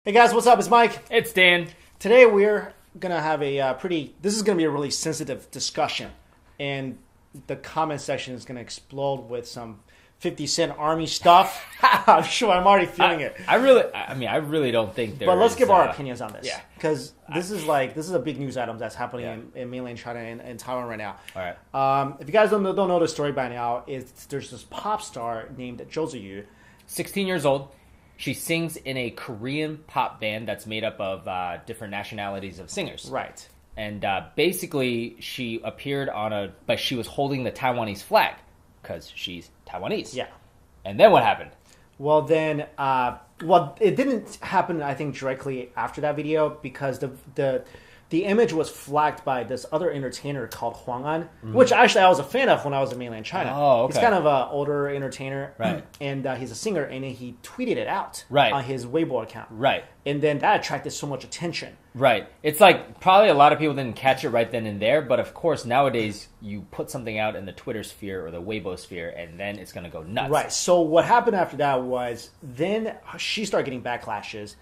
Hey guys, what's up? It's Mike. It's Dan. Today we're going to have this is going to be a really sensitive discussion. And the comment section is going to explode with some 50 Cent Army stuff. I'm sure I'm already feeling it. I really don't think there But let's is, give our opinions on this. Yeah. Because this is a big news item that's happening in mainland China and Taiwan right now. All right. If you guys don't know the story by now, there's this pop star named Tzuyu. 16 years old. She sings in a Korean pop band that's made up of different nationalities of singers. Right. And basically, she appeared but she was holding the Taiwanese flag because she's Taiwanese. Yeah. And then what happened? Well, then, it didn't happen, I think, directly after that video because the image was flagged by this other entertainer called Huang An, which actually I was a fan of when I was in mainland China. Oh, okay. He's kind of an older entertainer, right? And he's a singer, and then he tweeted it out right. on his Weibo account. Right. And then that attracted so much attention. Right. It's like probably a lot of people didn't catch it right then and there, but of course nowadays you put something out in the Twitter sphere or the Weibo sphere and then it's going to go nuts. Right. So what happened after that was then she started getting backlashes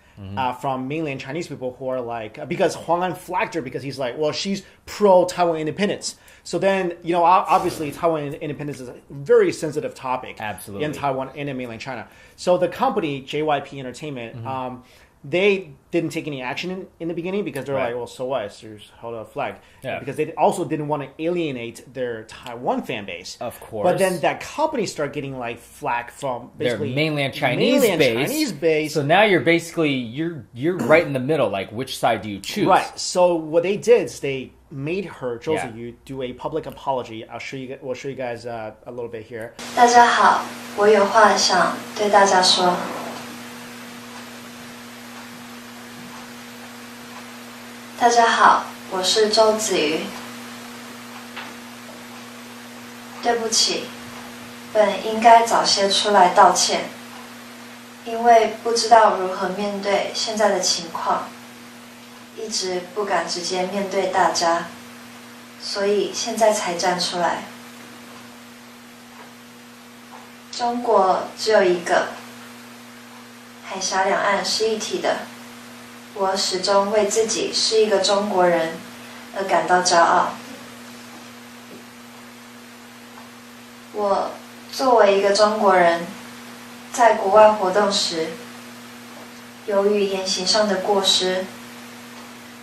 from mainland Chinese people who are like, because Huang An flagged her because he's like, well, she's pro-Taiwan independence. So then, obviously Taiwan independence is a very sensitive topic. Absolutely. In Taiwan and in mainland China. So the company, JYP Entertainment, they didn't take any action in the beginning because they're like, well, so what? So just hold a flag. Yeah. Because they also didn't want to alienate their Taiwan fan base. Of course. But then that company started getting like flack from basically their mainland Chinese base. So now you're basically you're right in the middle. Like, which side do you choose? Right. So what they did is they made her Tzuyu do a public apology. We'll show you guys a little bit here. 大家好，我有话想对大家说。大家好，我是周子瑜。对不起，本应该早些出来道歉，因为不知道如何面对现在的情况，一直不敢直接面对大家，所以现在才站出来。中国只有一个，海峡两岸是一体的。我始终为自己是一个中国人而感到骄傲。我作为一个中国人，在国外活动时，由于言行上的过失，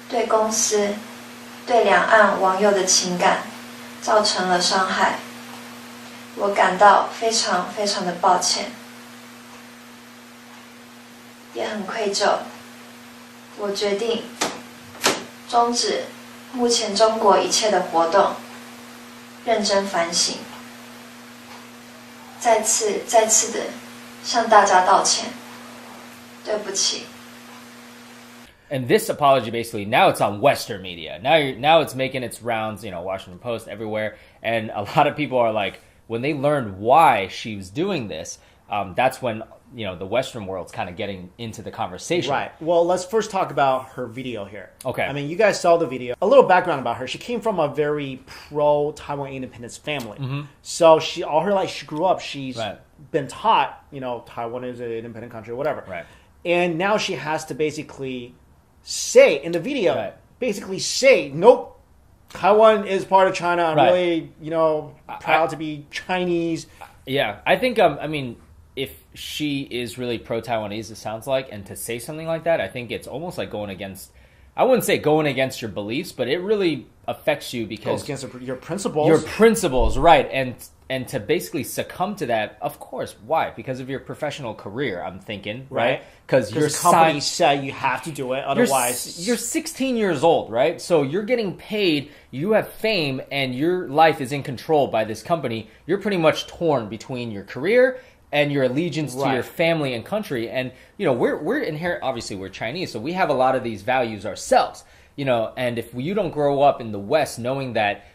对公司、对两岸网友的情感造成了伤害，我感到非常非常的抱歉，也很愧疚。我决定终止目前中国一切的活动，认真反省，再次的向大家道歉，对不起。 And this apology basically now it's on Western media. Now it's making its rounds, Washington Post everywhere, and a lot of people are like, when they learned why she was doing this, that's when the Western world's kind of getting into the conversation. Right. Well, let's first talk about her video here. Okay. I mean, you guys saw the video. A little background about her. She came from a very pro-Taiwan independence family. So all her life, she grew up, she's been taught, Taiwan is an independent country or whatever. Right. And now she has to basically say, in the video, nope, Taiwan is part of China. I'm really, proud to be Chinese. Yeah. I think, if she is really pro-Taiwanese, it sounds like, and to say something like that, I think it's almost like going against, I wouldn't say going against your beliefs, but it really affects you because... Goes against your principles. Your principles, right. And to basically succumb to that, of course, why? Because of your professional career, I'm thinking, right? Because your company said you have to do it, otherwise... You're 16 years old, right? So you're getting paid, you have fame, and your life is in control by this company. You're pretty much torn between your career and your allegiance to your family and country. And, we're inherent, obviously we're Chinese, so we have a lot of these values ourselves, and if you don't grow up in the West knowing that,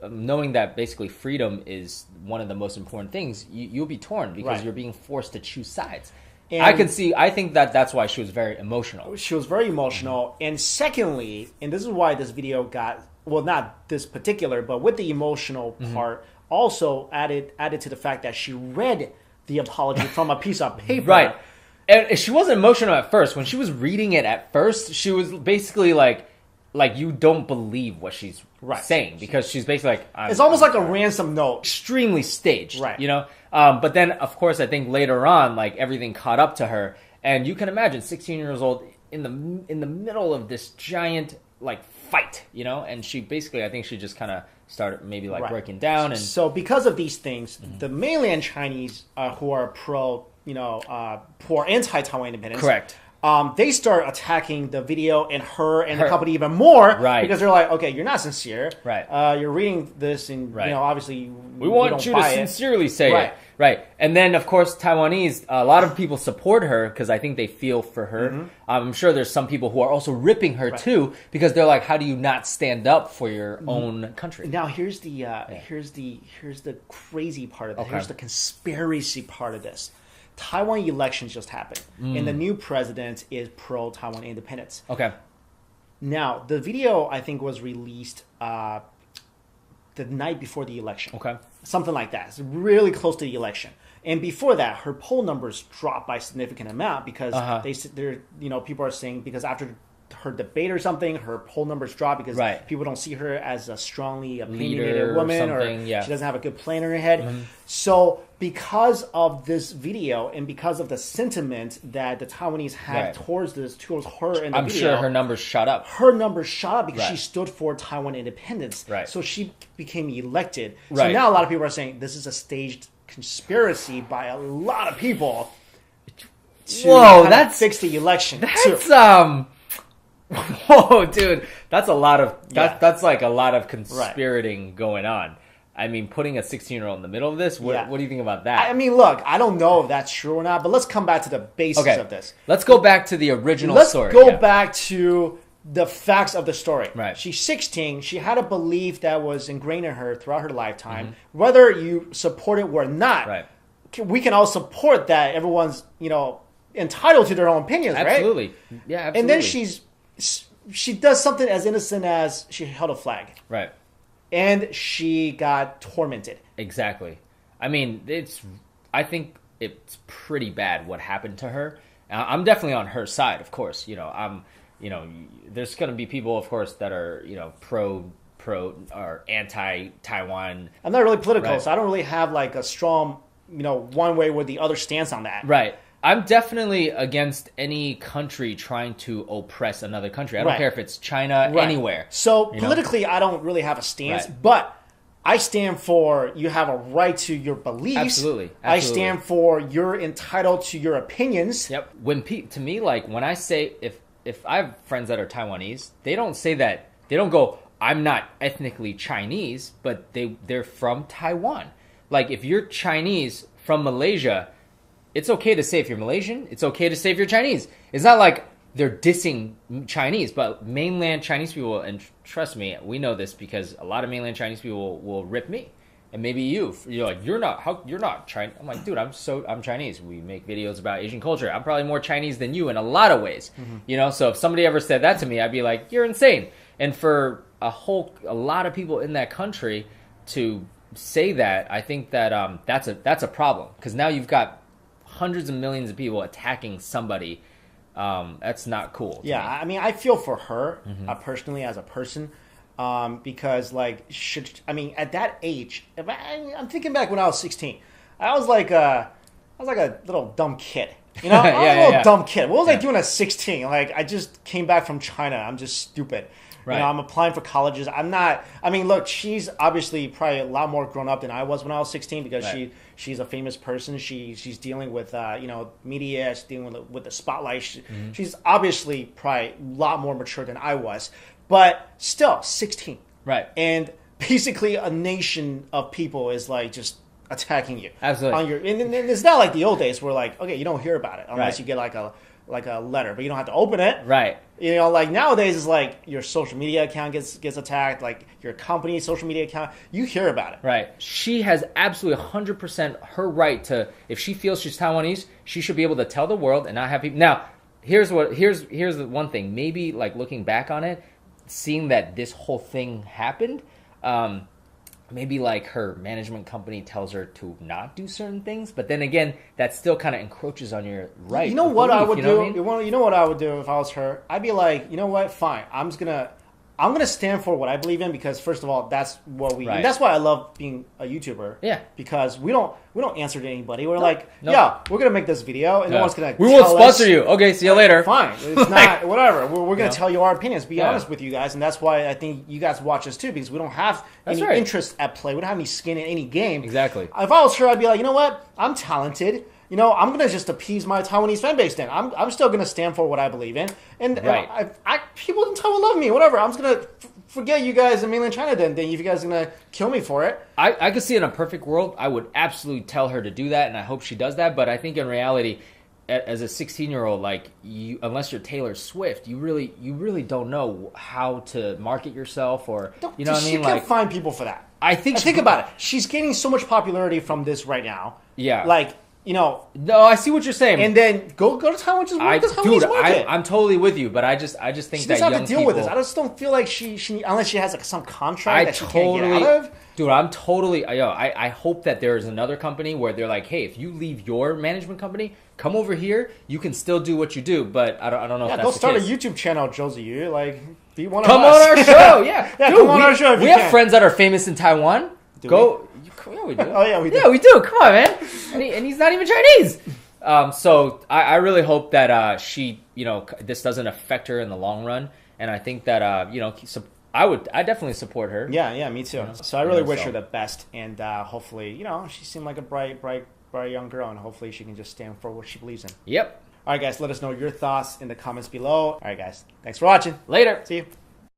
knowing that basically freedom is one of the most important things, you'll be torn because you're being forced to choose sides. And I think that's why she was very emotional. She was very emotional. And secondly, and this is why this video got, well, not this particular, but with the emotional part, also added to the fact that she read the apology from a piece of paper. Right. And she wasn't emotional at first. When she was reading it at first, she was basically like you don't believe what she's saying, because she's basically like, it's almost like a ransom note. Extremely staged, right? You know. But then, of course, I think later on, like everything caught up to her, and you can imagine 16 years old in the middle of this giant like fight, you know. And she basically, I think she just kind of started maybe like breaking down. And so because of these things, the mainland Chinese who are pro, who are anti-Taiwan independence, correct. They start attacking the video and her and the company even more, right? Because they're like, okay, you're not sincere, right? You're reading this, and obviously we want you to sincerely say it, right? And then, of course, Taiwanese, a lot of people support her because I think they feel for her. I'm sure there's some people who are also ripping her too, because they're like, how do you not stand up for your own country? Now, here's the crazy part of this. Here's the conspiracy part of this. Taiwan elections just happened, and the new president is pro-Taiwan independence. Okay. Now, the video, I think, was released the night before the election. Okay. Something like that. It's really close to the election. And before that, her poll numbers dropped by a significant amount because people are saying because after her debate or something, her poll numbers drop because people don't see her as a strongly opinionated woman, or she doesn't have a good plan in her head. So because of this video and because of the sentiment that the Taiwanese had towards her in the video, I'm sure her numbers shot up. Her numbers shot up because she stood for Taiwan independence. Right. So she became elected. So now a lot of people are saying this is a staged conspiracy by a lot of people to fix the election. Whoa, dude, that's a lot of that's like a lot of conspirating going on. I mean, putting a 16-year-old in the middle of this, what do you think about that? I mean, look, I don't know if that's true or not, but let's come back to the basics of this. Let's go back to the original story. Let's go back to the facts of the story. Right. She's 16. She had a belief that was ingrained in her throughout her lifetime. Whether you support it or not, we can all support that everyone's, entitled to their own opinions, absolutely. Right? Yeah, absolutely. And then she does something as innocent as she held a flag. Right. And she got tormented. Exactly. I mean, I think it's pretty bad what happened to her. I'm definitely on her side, of course. There's going to be people, of course, that are, pro or anti-Taiwan. I'm not really political, so I don't really have like a strong, one way or the other stance on that. Right. I'm definitely against any country trying to oppress another country. I don't care if it's China, anywhere. So politically, I don't really have a stance, but I stand for you have a right to your beliefs. Absolutely. I stand for you're entitled to your opinions. Yep. To me, like when I say if I have friends that are Taiwanese, they don't say that. They don't go, I'm not ethnically Chinese, but they're from Taiwan. Like if you're Chinese from Malaysia, it's okay to say if you're Malaysian. It's okay to say if you're Chinese. It's not like they're dissing Chinese, but mainland Chinese people, and trust me, we know this because a lot of mainland Chinese people will rip me, and maybe you're like you're not Chinese. I'm like, dude, I'm Chinese. We make videos about Asian culture. I'm probably more Chinese than you in a lot of ways. So if somebody ever said that to me, I'd be like, you're insane. And for a lot of people in that country to say that, I think that that's a problem because now you've got hundreds of millions of people attacking somebody. That's not cool. Yeah, I mean, I feel for her personally as a person because, like, at that age, I'm thinking back when I was 16, I was like a little dumb kid. I was a little dumb kid. What was I doing at 16? Like, I just came back from China. I'm just stupid. Right. I'm applying for colleges. Look, she's obviously probably a lot more grown up than I was when I was 16 because she's a famous person. She's dealing with, media. She's dealing with the spotlight. She's obviously probably a lot more mature than I was. But still, 16. Right. And basically a nation of people is like just attacking you. Absolutely. And it's not like the old days where like, okay, you don't hear about it unless you get like a letter, but you don't have to open it. Right. Like nowadays it's like your social media account gets attacked, like your company's social media account, you hear about it. Right. She has absolutely 100% her right to, if she feels she's Taiwanese, she should be able to tell the world and not have people. Now, here's the one thing. Maybe like looking back on it, seeing that this whole thing happened, maybe like her management company tells her to not do certain things, but then again, that still kind of encroaches on your right. You know what I would do? You know what I would do if I was her? I'd be like, you know what? Fine. I'm gonna stand for what I believe in because first of all, that's what we. Right. That's why I love being a YouTuber. Yeah. Because we don't answer to anybody. We're yeah, we're gonna make this video, and no one's gonna. We won't sponsor you. Okay, see you later. Fine. It's not whatever. We're gonna tell you our opinions. Be honest with you guys, and that's why I think you guys watch us too because we don't have any interest at play. We don't have any skin in any game. Exactly. If I was her, I'd be like, you know what? I'm talented. You know, I'm gonna just appease my Taiwanese fan base. Then I'm still gonna stand for what I believe in, and people in Taiwan love me. Whatever. I'm just gonna forget you guys in mainland China. Then if you guys are gonna kill me for it, I could see in a perfect world, I would absolutely tell her to do that, and I hope she does that. But I think in reality, as a 16-year-old, like unless you're Taylor Swift, you really don't know how to market yourself, or you know what I mean. She can't find people for that. Think about it. She's gaining so much popularity from this right now. Yeah, like. You know, no, I see what you're saying, and then go to Taiwan. Just work this Taiwanese market. I'm totally with you, but I just think she that doesn't have to deal with this. I just don't feel like she unless she has like some contract she can't get out of. Dude, I'm totally. I hope that there is another company where they're like, hey, if you leave your management company, come over here. You can still do what you do, but I don't know. Yeah, if that's go start the case. a YouTube channel, Tzuyu. Like, be one of come us. on our show. Yeah, yeah, dude, come on our show. We have friends that are famous in Taiwan. Go. Yeah, we do. Oh yeah, we do. Yeah, we do. Come on, man. And he's not even Chinese. So I really hope that she, this doesn't affect her in the long run, and I think that I definitely support her. Yeah, me too. So I really wish her the best, and hopefully, she seemed like a bright young girl, and hopefully she can just stand for what she believes in. Yep. All right, guys, let us know your thoughts in the comments below. All right, guys, thanks for watching. Later. See you.